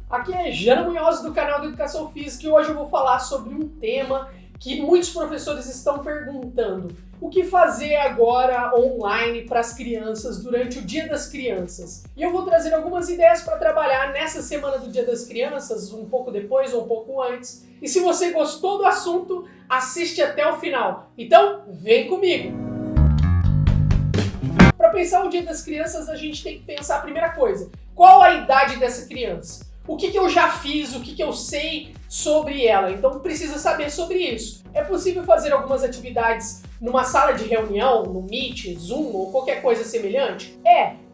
Aqui é Jana Munhoz do canal da Educação Física e hoje eu vou falar sobre um tema que muitos professores estão perguntando. O que fazer agora online para as crianças durante o Dia das Crianças? E eu vou trazer algumas ideias para trabalhar nessa semana do Dia das Crianças, um pouco depois ou um pouco antes. E se você gostou do assunto, assiste até o final. Então, vem comigo! Para pensar o Dia das Crianças, a gente tem que pensar a primeira coisa. Qual a idade dessa criança? O que eu já fiz, o que eu sei sobre ela? Então precisa saber sobre isso. É possível fazer algumas atividades numa sala de reunião, no Meet, Zoom ou qualquer coisa semelhante?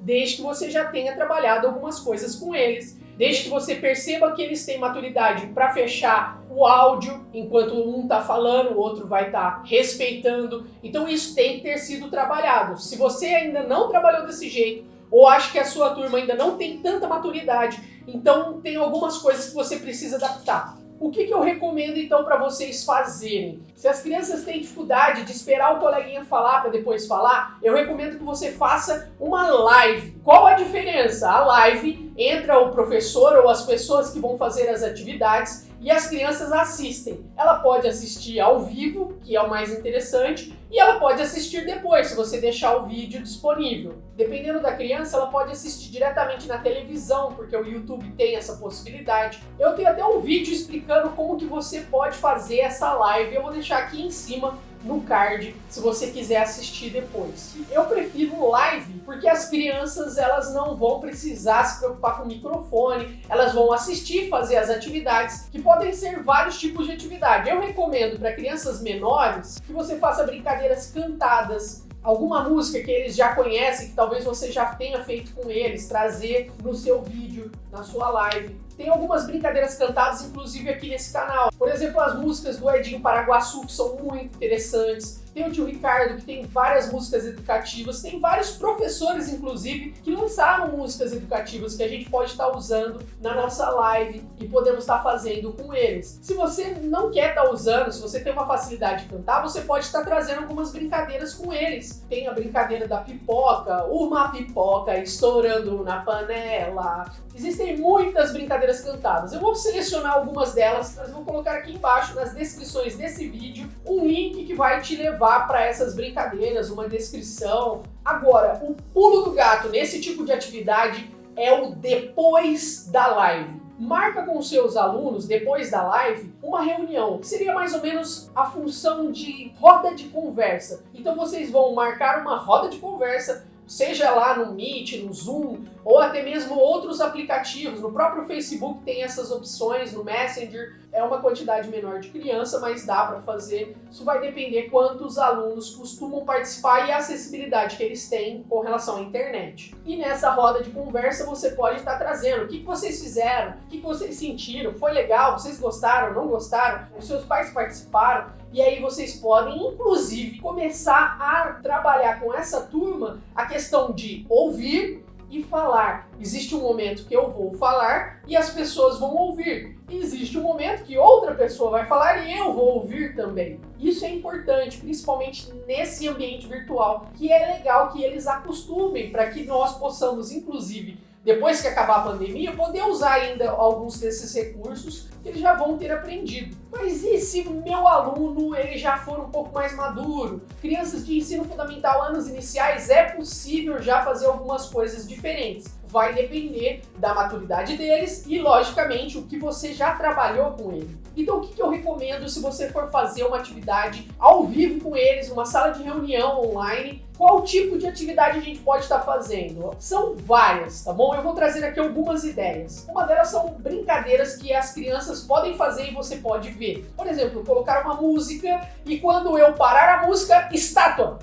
Desde que você já tenha trabalhado algumas coisas com eles. Desde que você perceba que eles têm maturidade para fechar o áudio, enquanto um está falando, o outro vai estar respeitando. Então isso tem que ter sido trabalhado. Se você ainda não trabalhou desse jeito, ou acha que a sua turma ainda não tem tanta maturidade, então tem algumas coisas que você precisa adaptar. O que eu recomendo então para vocês fazerem? Se as crianças têm dificuldade de esperar o coleguinha falar para depois falar, eu recomendo que você faça uma live. Qual a diferença? A live entra o professor ou as pessoas que vão fazer as atividades e as crianças assistem. Ela pode assistir ao vivo, que é o mais interessante, e ela pode assistir depois, se você deixar o vídeo disponível. Dependendo da criança, ela pode assistir diretamente na televisão, porque o YouTube tem essa possibilidade. Eu tenho até um vídeo explicando como que você pode fazer essa live. Eu vou deixar aqui em cima no card, se você quiser assistir depois. Eu prefiro live porque as crianças elas não vão precisar se preocupar com o microfone, elas vão assistir, fazer as atividades, que podem ser vários tipos de atividade. Eu recomendo para crianças menores que você faça brincadeiras cantadas, alguma música que eles já conhecem, que talvez você já tenha feito com eles, trazer no seu vídeo, na sua live. Tem algumas brincadeiras cantadas, inclusive aqui nesse canal. Por exemplo, as músicas do Edinho Paraguaçu, que são muito interessantes. Tem o Tio Ricardo, que tem várias músicas educativas. Tem vários professores, inclusive, que lançaram músicas educativas que a gente pode estar usando na nossa live e podemos estar fazendo com eles. Se você não quer estar usando, se você tem uma facilidade de cantar, você pode estar trazendo algumas brincadeiras com eles. Tem a brincadeira da pipoca, uma pipoca estourando na panela. Existem muitas brincadeiras cantadas. Eu vou selecionar algumas delas, mas vou colocar aqui embaixo nas descrições desse vídeo um link que vai te levar para essas brincadeiras, uma descrição. Agora, o pulo do gato nesse tipo de atividade é o depois da live. Marca com os seus alunos, depois da live, uma reunião, que seria mais ou menos a função de roda de conversa. Então vocês vão marcar uma roda de conversa, seja lá no Meet, no Zoom, ou até mesmo outros aplicativos. No próprio Facebook tem essas opções, no Messenger é uma quantidade menor de criança, mas dá para fazer. Isso vai depender quantos alunos costumam participar e a acessibilidade que eles têm com relação à internet. E nessa roda de conversa você pode estar trazendo o que vocês fizeram, o que vocês sentiram, foi legal, vocês gostaram, não gostaram, os seus pais participaram, e aí vocês podem, inclusive, começar a trabalhar com essa turma a questão de ouvir e falar. Existe um momento que eu vou falar e as pessoas vão ouvir. E existe um momento que outra pessoa vai falar e eu vou ouvir também. Isso é importante, principalmente nesse ambiente virtual, que é legal que eles acostumem para que nós possamos, inclusive, depois que acabar a pandemia, poder usar ainda alguns desses recursos que eles já vão ter aprendido. Mas e se o meu aluno ele já for um pouco mais maduro? Crianças de ensino fundamental, anos iniciais, é possível já fazer algumas coisas diferentes. Vai depender da maturidade deles e, logicamente, o que você já trabalhou com ele. Então, o que eu recomendo se você for fazer uma atividade ao vivo com eles, numa sala de reunião online? Qual tipo de atividade a gente pode estar fazendo? São várias, tá bom? Eu vou trazer aqui algumas ideias. Uma delas são brincadeiras que as crianças podem fazer e você pode ver. Por exemplo, colocar uma música e quando eu parar a música, estátua.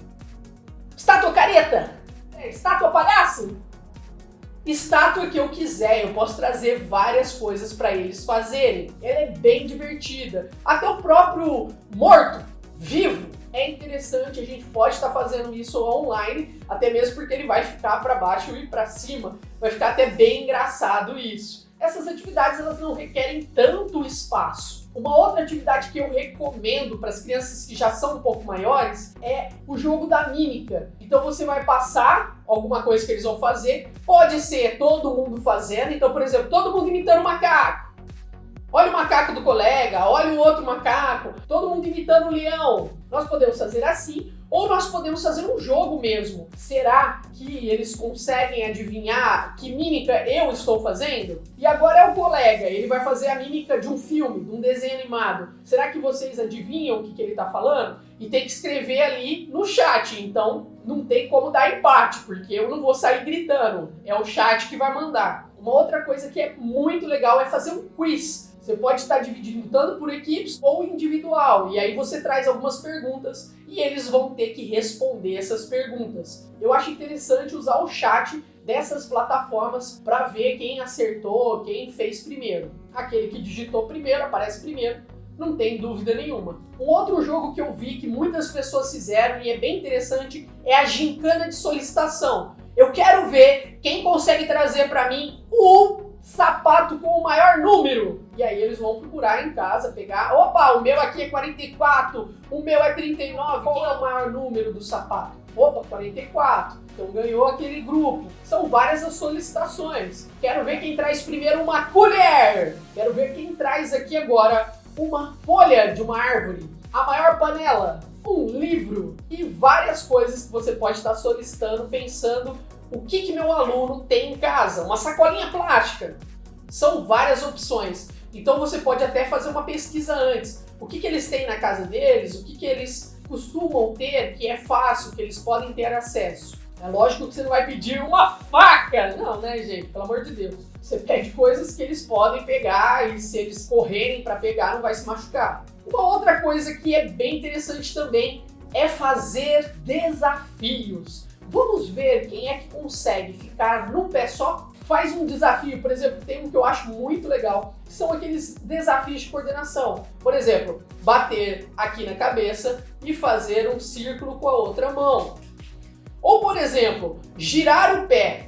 Estátua careta. Estátua palhaço. Estátua que eu quiser, eu posso trazer várias coisas para eles fazerem. Ela é bem divertida. Até o próprio morto, vivo, é interessante, a gente pode estar fazendo isso online, até mesmo porque ele vai ficar para baixo e para cima. Vai ficar até bem engraçado isso. Essas atividades elas não requerem tanto espaço. Uma outra atividade que eu recomendo para as crianças que já são um pouco maiores é o jogo da mímica. Então você vai passar alguma coisa que eles vão fazer, pode ser todo mundo fazendo, então por exemplo, todo mundo imitando um macaco. Olha o macaco do colega, olha o outro macaco, todo mundo imitando o leão. Nós podemos fazer assim, ou nós podemos fazer um jogo mesmo. Será que eles conseguem adivinhar que mímica eu estou fazendo? E agora é o colega, ele vai fazer a mímica de um filme, de um desenho animado. Será que vocês adivinham o que ele está falando? E tem que escrever ali no chat, então não tem como dar empate, porque eu não vou sair gritando, é o chat que vai mandar. Uma outra coisa que é muito legal é fazer um quiz. Você pode estar dividindo tanto por equipes ou individual, e aí você traz algumas perguntas e eles vão ter que responder essas perguntas. Eu acho interessante usar o chat dessas plataformas para ver quem acertou, quem fez primeiro. Aquele que digitou primeiro aparece primeiro, não tem dúvida nenhuma. Um outro jogo que eu vi que muitas pessoas fizeram e é bem interessante é a gincana de solicitação. Eu quero ver quem consegue trazer para mim o sapato com o maior número. E aí eles vão procurar em casa, pegar, opa, o meu aqui é 44, o meu é 39, qual é o maior número do sapato? Opa, 44. Então ganhou aquele grupo. São várias as solicitações. Quero ver quem traz primeiro uma colher. Quero ver quem traz aqui agora uma folha de uma árvore. A maior panela, um livro e várias coisas que você pode estar solicitando, pensando o que meu aluno tem em casa. Uma sacolinha plástica. São várias opções. Então você pode até fazer uma pesquisa antes. O que eles têm na casa deles, o que eles costumam ter, que é fácil, que eles podem ter acesso. É lógico que você não vai pedir uma faca. Não, né, gente? Pelo amor de Deus. Você pede coisas que eles podem pegar e se eles correrem para pegar não vai se machucar. Uma outra coisa que é bem interessante também é fazer desafios. Vamos ver quem é que consegue ficar num pé só. Faz um desafio, por exemplo, tem um que eu acho muito legal, que são aqueles desafios de coordenação. Por exemplo, bater aqui na cabeça e fazer um círculo com a outra mão. Ou, por exemplo, girar o pé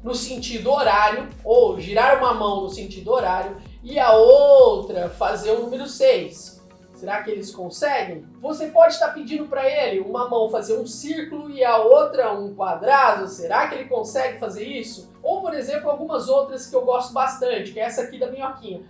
no sentido horário, ou girar uma mão no sentido horário e a outra fazer o número 6. Será que eles conseguem? Você pode estar pedindo para ele uma mão fazer um círculo e a outra um quadrado. Será que ele consegue fazer isso? Ou, por exemplo, algumas outras que eu gosto bastante, que é essa aqui da minhoquinha.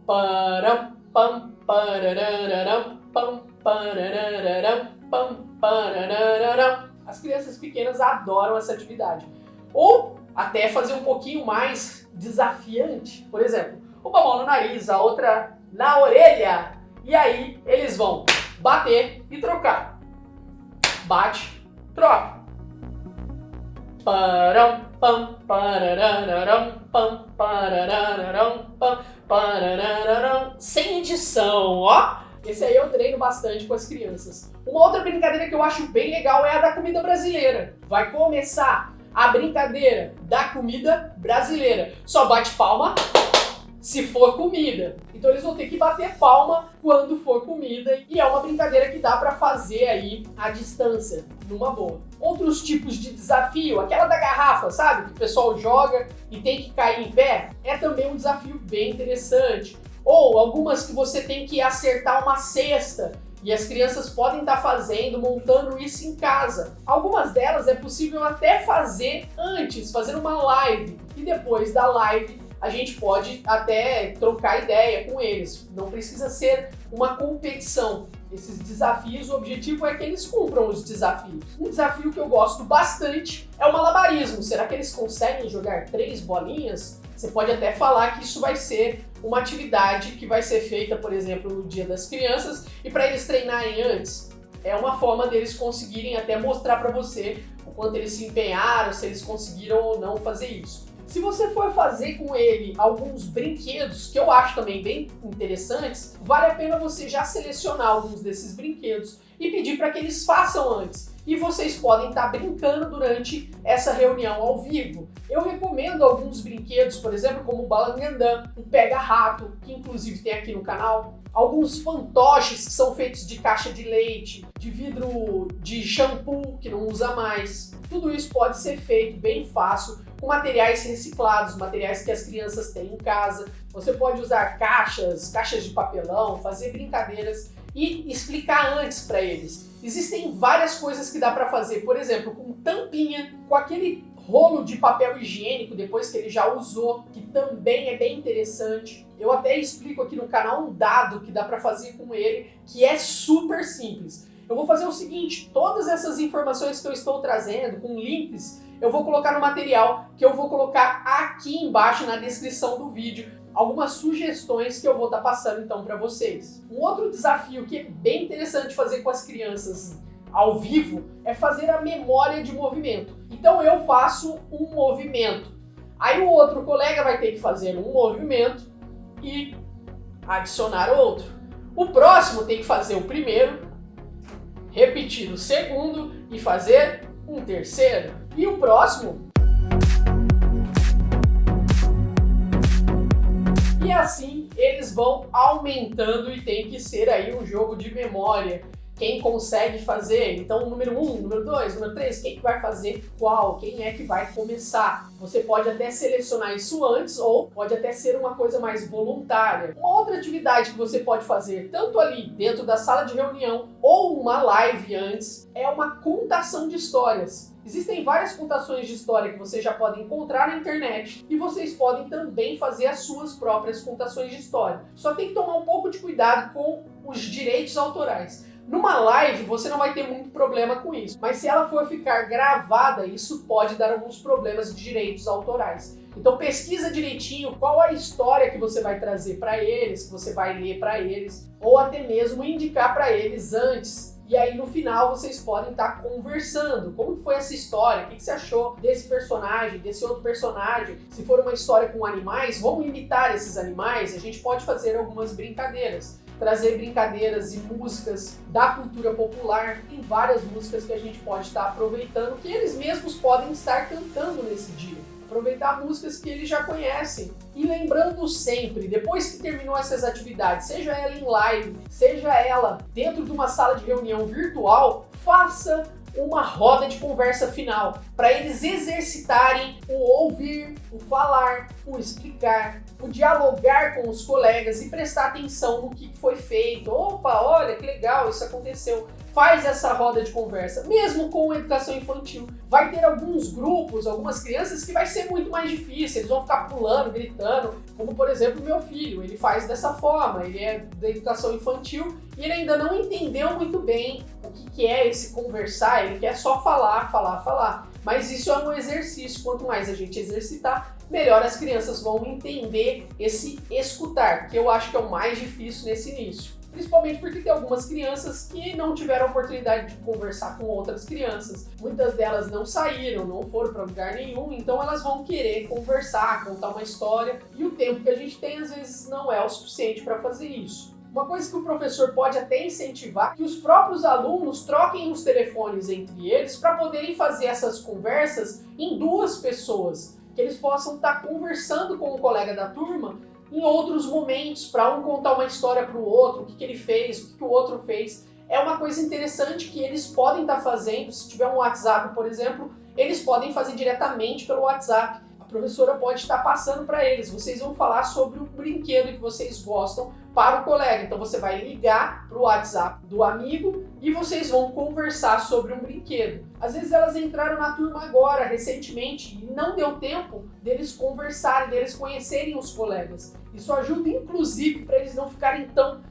Param, pam, parararam, pam, parararam, pam, parararam. As crianças pequenas adoram essa atividade. Ou até fazer um pouquinho mais desafiante. Por exemplo, uma mão no nariz, a outra na orelha. E aí eles vão bater e trocar. Bate, troca. Param, pam, parararam, pam, parararam, pam, parararam. Sem edição, ó. Esse aí eu treino bastante com as crianças. Uma outra brincadeira que eu acho bem legal é a da comida brasileira. Vai começar a brincadeira da comida brasileira. Só bate palma se for comida. Então eles vão ter que bater palma quando for comida e é uma brincadeira que dá para fazer aí à distância, numa boa. Outros tipos de desafio, aquela da garrafa, sabe? Que o pessoal joga e tem que cair em pé, é também um desafio bem interessante. Ou algumas que você tem que acertar uma cesta e as crianças podem estar fazendo, montando isso em casa. Algumas delas é possível até fazer antes, fazer uma live e depois da live a gente pode até trocar ideia com eles. Não precisa ser uma competição. Esses desafios, o objetivo é que eles cumpram os desafios. Um desafio que eu gosto bastante é o malabarismo. Será que eles conseguem jogar 3 bolinhas? Você pode até falar que isso vai ser uma atividade que vai ser feita, por exemplo, no Dia das Crianças e para eles treinarem antes. É uma forma deles conseguirem até mostrar para você o quanto eles se empenharam, se eles conseguiram ou não fazer isso. Se você for fazer com ele alguns brinquedos, que eu acho também bem interessantes, vale a pena você já selecionar alguns desses brinquedos e pedir para que eles façam antes. E vocês podem estar brincando durante essa reunião ao vivo. Eu recomendo alguns brinquedos, por exemplo, como o Balangandã, o Pega-Rato, que inclusive tem aqui no canal. Alguns fantoches que são feitos de caixa de leite, de vidro de shampoo que não usa mais. Tudo isso pode ser feito bem fácil com materiais reciclados, materiais que as crianças têm em casa. Você pode usar caixas de papelão, fazer brincadeiras e explicar antes para eles. Existem várias coisas que dá para fazer, por exemplo, com tampinha, com aquele rolo de papel higiênico depois que ele já usou, que também é bem interessante. Eu até explico aqui no canal um dado que dá para fazer com ele, que é super simples. Eu vou fazer o seguinte, todas essas informações que eu estou trazendo, com links, eu vou colocar no material, que eu vou colocar aqui embaixo na descrição do vídeo, algumas sugestões que eu vou estar passando então para vocês. Um outro desafio que é bem interessante fazer com as crianças ao vivo é fazer a memória de movimento. Então eu faço um movimento, aí o outro colega vai ter que fazer um movimento e adicionar outro. O próximo tem que fazer o primeiro, repetir o segundo e fazer um terceiro. E o próximo. E assim eles vão aumentando e tem que ser aí um jogo de memória. Quem consegue fazer, então número 1, número 2, número 3, quem que vai fazer qual, quem é que vai começar. Você pode até selecionar isso antes ou pode até ser uma coisa mais voluntária. Uma outra atividade que você pode fazer, tanto ali dentro da sala de reunião ou uma live antes, é uma contação de histórias. Existem várias contações de história que você já pode encontrar na internet e vocês podem também fazer as suas próprias contações de história. Só tem que tomar um pouco de cuidado com os direitos autorais. Numa live você não vai ter muito problema com isso, mas se ela for ficar gravada, isso pode dar alguns problemas de direitos autorais. Então pesquisa direitinho qual a história que você vai trazer para eles, que você vai ler para eles, ou até mesmo indicar para eles antes. E aí no final vocês podem estar conversando. Como foi essa história? O que você achou desse personagem, desse outro personagem? Se for uma história com animais, vamos imitar esses animais? A gente pode fazer algumas brincadeiras. Trazer brincadeiras e músicas da cultura popular. Tem várias músicas que a gente pode estar aproveitando, que eles mesmos podem estar cantando nesse dia. Aproveitar músicas que eles já conhecem. E lembrando sempre, depois que terminou essas atividades, seja ela em live, seja ela dentro de uma sala de reunião virtual, faça uma roda de conversa final, para eles exercitarem o ouvir, o falar, o explicar, o dialogar com os colegas e prestar atenção no que foi feito. Opa, olha que legal, isso aconteceu. Faz essa roda de conversa, mesmo com educação infantil. Vai ter alguns grupos, algumas crianças que vai ser muito mais difícil, eles vão ficar pulando, gritando, como por exemplo o meu filho, ele faz dessa forma, ele é da educação infantil e ele ainda não entendeu muito bem o que é esse conversar, ele quer só falar. Mas isso é um exercício, quanto mais a gente exercitar, melhor as crianças vão entender esse escutar, que eu acho que é o mais difícil nesse início. Principalmente porque tem algumas crianças que não tiveram a oportunidade de conversar com outras crianças. Muitas delas não saíram, não foram para lugar nenhum, então elas vão querer conversar, contar uma história, e o tempo que a gente tem às vezes não é o suficiente para fazer isso. Uma coisa que o professor pode até incentivar é que os próprios alunos troquem os telefones entre eles para poderem fazer essas conversas em duas pessoas, que eles possam estar conversando com o colega da turma em outros momentos, para um contar uma história para o outro, o que ele fez, o que o outro fez. É uma coisa interessante que eles podem estar fazendo, se tiver um WhatsApp, por exemplo, eles podem fazer diretamente pelo WhatsApp. A professora pode estar passando para eles, vocês vão falar sobre o brinquedo que vocês gostam para o colega. Então você vai ligar para o WhatsApp do amigo e vocês vão conversar sobre um brinquedo. Às vezes elas entraram na turma agora, recentemente, e não deu tempo deles conversarem, deles conhecerem os colegas. Isso ajuda inclusive para eles não ficarem tão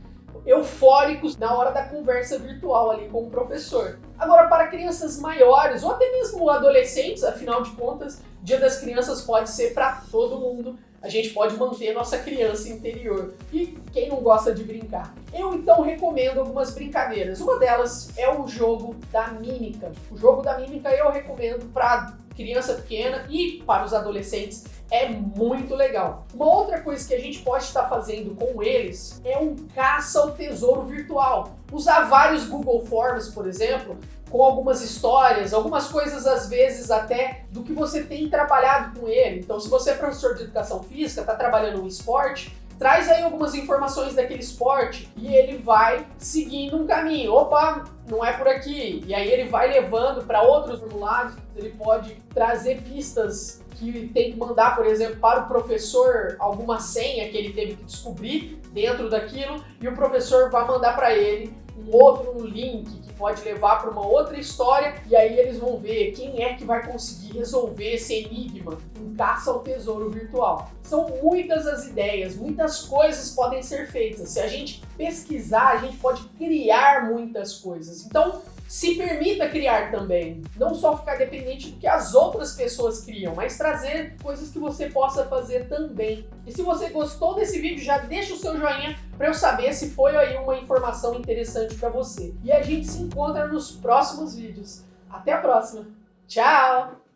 eufóricos na hora da conversa virtual ali com o professor. Agora, para crianças maiores ou até mesmo adolescentes, afinal de contas, Dia das Crianças pode ser para todo mundo. A gente pode manter nossa criança interior. E quem não gosta de brincar? Eu então recomendo algumas brincadeiras. Uma delas é o jogo da mímica. O jogo da mímica eu recomendo para criança pequena e para os adolescentes. É muito legal. Uma outra coisa que a gente pode estar fazendo com eles é um caça ao tesouro virtual. Usar vários Google Forms, por exemplo, com algumas histórias, algumas coisas às vezes até do que você tem trabalhado com ele. Então, se você é professor de educação física, está trabalhando um esporte, traz aí algumas informações daquele esporte e ele vai seguindo um caminho. Opa, não é por aqui. E aí ele vai levando para outros formulários, ele pode trazer pistas que tem que mandar, por exemplo, para o professor alguma senha que ele teve que descobrir dentro daquilo, e o professor vai mandar para ele um outro link que pode levar para uma outra história, e aí eles vão ver quem é que vai conseguir resolver esse enigma, um caça ao tesouro virtual. São muitas as ideias, muitas coisas podem ser feitas. Se a gente pesquisar, a gente pode criar muitas coisas. Então, se permita criar também. Não só ficar dependente do que as outras pessoas criam, mas trazer coisas que você possa fazer também. E se você gostou desse vídeo, já deixa o seu joinha para eu saber se foi aí uma informação interessante para você. E a gente se encontra nos próximos vídeos. Até a próxima. Tchau!